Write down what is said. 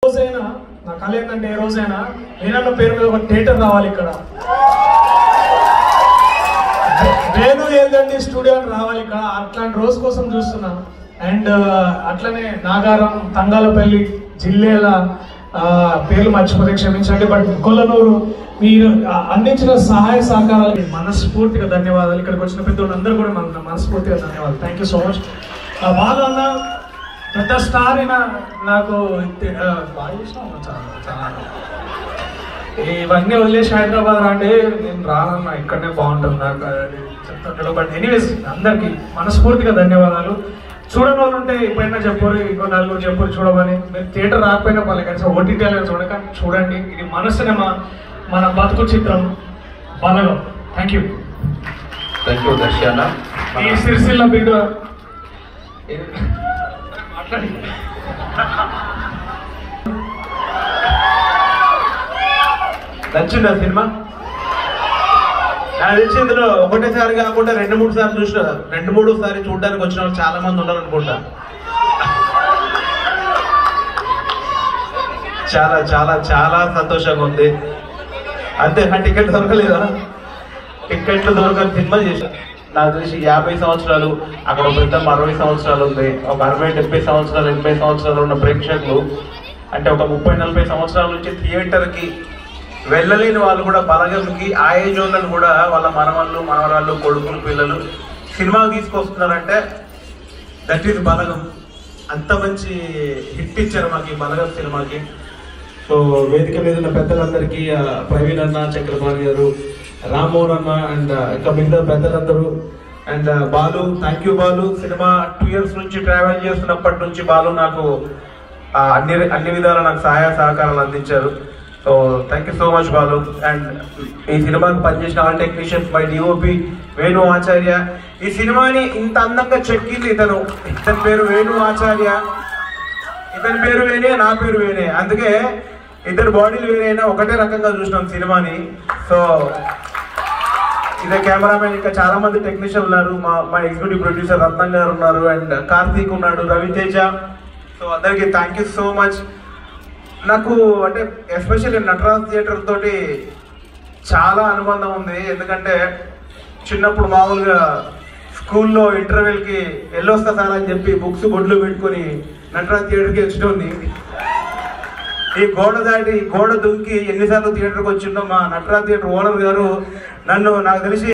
రోజైనా నా కళ ఏంటంటే ఏ రోజైనా వేణన్న పేరు మీద ఒక థియేటర్ రావాలి ఇక్కడ. వేణు ఏంటంటే స్టూడియో రావాలి ఇక్కడ. అట్లాంటి రోజు కోసం చూస్తున్నాను. అండ్ అట్లనే నాగారం, తంగాలపల్లి, జిల్లేల పేర్లు మర్చిపోతే క్షమించండి. బట్ కొల్లనూరు మీరు అందించిన సహాయ సహకారాలకి మనస్ఫూర్తిగా ధన్యవాదాలు. ఇక్కడికి వచ్చిన పెద్దవాళ్ళందరూ కూడా మనస్ఫూర్తిగా ధన్యవాదాలు. Thank you so much. Balu అన్న పెద్ద స్టార్ అయినా నాకు బాగా ఇష్టం. ఇవన్నీ వదిలేసి హైదరాబాద్ అంటే నేను రానన్నా, ఇక్కడనే బాగుంటుంది నాకు చెప్తుంటాడు. బట్ ఎనీవేస్ అందరికీ మనస్ఫూర్తిగా ధన్యవాదాలు. చూడని వాళ్ళు ఉంటే ఎప్పుడైనా చెప్పరు, ఇంకో నలుగురు చెప్పరు చూడమని. మీరు థియేటర్ రాకపోయినా పర్లేదు, కనీసం ఓటీటీ చూడకండి, చూడండి. ఇది మనసునే మన బతుకు చిత్రం బలగం. థ్యాంక్ యూ దర్శన. ఈ సిరిసిల్ల బిడ్డ మాట్లాడి నచ్చిందా సినిమా? నాకు తెలిసి ఇందులో ఒకటేసారి కాకుండా 2-3 సార్లు చూసిన, 2-3 సారి చూడడానికి వచ్చిన వాళ్ళు చాలా మంది ఉన్నారు అనుకుంటా. చాలా చాలా చాలా సంతోషంగా ఉంది. అంతే. టికెట్ దొరకలేదా? టికెట్లు దొరకని సినిమా చేశాను. నాకు తెలిసి 50 సంవత్సరాలు, అక్కడ పెద్ద 60 సంవత్సరాలు ఉంది. ఒక 60-70 సంవత్సరాలు, 80 సంవత్సరాలు ఉన్న ప్రేక్షకులు, అంటే ఒక 30-40 సంవత్సరాల నుంచి థియేటర్కి వెళ్ళలేని వాళ్ళు కూడా బలగంకి ఆ ఏజ్ వాళ్ళని కూడా వాళ్ళ మనవాళ్ళు, మనవరాళ్ళు, కొడుకులు, పిల్లలు సినిమాకి తీసుకొస్తున్నారంటే దట్ ఈజ్ బలగం. అంత మంచి హిట్ ఇచ్చారు మాకు ఈ బలగం సినిమాకి. సో వేదిక మీద ఉన్న పెద్దలందరికీ, ప్రవీణ్ అన్న, చక్రపాణి గారు, రామ్మోహన్ అన్న అండ్ ఇంకా మిగతా పెద్దలందరూ, and Balu, thank you Balu. Cinema 2 years నుంచి ట్రావెల్ చేస్తున్నప్పటి నుంచి బాలు నాకు అన్ని విధాలా నాకు సహాయ సహకారాలు అందించారు. So thank you so much Balu. And ఈ సినిమాకి పనిచేసిన all technicians, my DOP Venu Acharya. ఈ సినిమాని ఇంత అందంగా చెక్కింది ఇతను పేరు వేణు ఆచార్య. ఇతని పేరు వేనే, నా పేరు వేనే, అందుకే ఇద్దరు బాడీలు వేరైనా ఒకటే రకంగా చూసినాం సినిమాని. సో ఇదే కెమెరామెన్, ఇంకా చాలా మంది టెక్నీషియన్ ఉన్నారు. మా ఎగ్జిక్యూటివ్ ప్రొడ్యూసర్ రత్నం గారు ఉన్నారు, అండ్ కార్తీక్ ఉన్నాడు, రవితేజ. సో అందరికీ థ్యాంక్ యూ సో మచ్. నాకు అంటే ఎస్పెషల్లీ నటరాజ్ థియేటర్ తోటి చాలా అనుబంధం ఉంది. ఎందుకంటే చిన్నప్పుడు మామూలుగా స్కూల్లో ఇంటర్వెల్కి వెళ్ళొస్తా సార్ అని చెప్పి బుక్స్ బొడ్లు పెట్టుకొని నటరాజ్ థియేటర్కి వచ్చేటోని. ఈ గోడ దాటి గోడ దుంకి ఎన్నిసార్లు థియేటర్కి వచ్చిందో మా నటరాజ్ థియేటర్ ఓనర్ గారు నన్ను, నాకు తెలిసి